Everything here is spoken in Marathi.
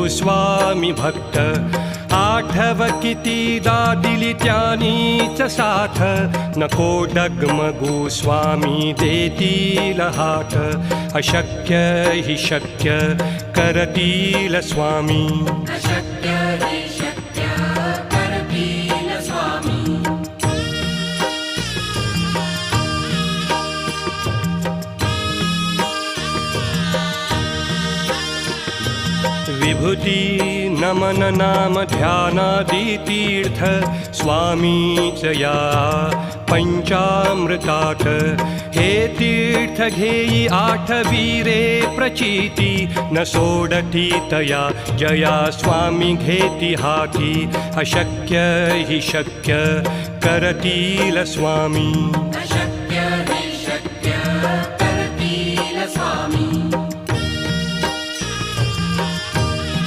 स्वामी भक्त आठव कितीदा दिली त्यानीच साथ नको डगमगू स्वामी देतील हात अशक्य हि शक्य करतील स्वामी अशक्य हि शक्य करतील स्वामी विभूती नमन नाम ध्यानादि तीर्थ स्वामीच या पंचामृतात हे तीर्थ घेई आठवीरे प्रचिती न सोडती तया जया स्वामी घेती हाती अशक्य हि शक्य करतील स्वामी अशक्य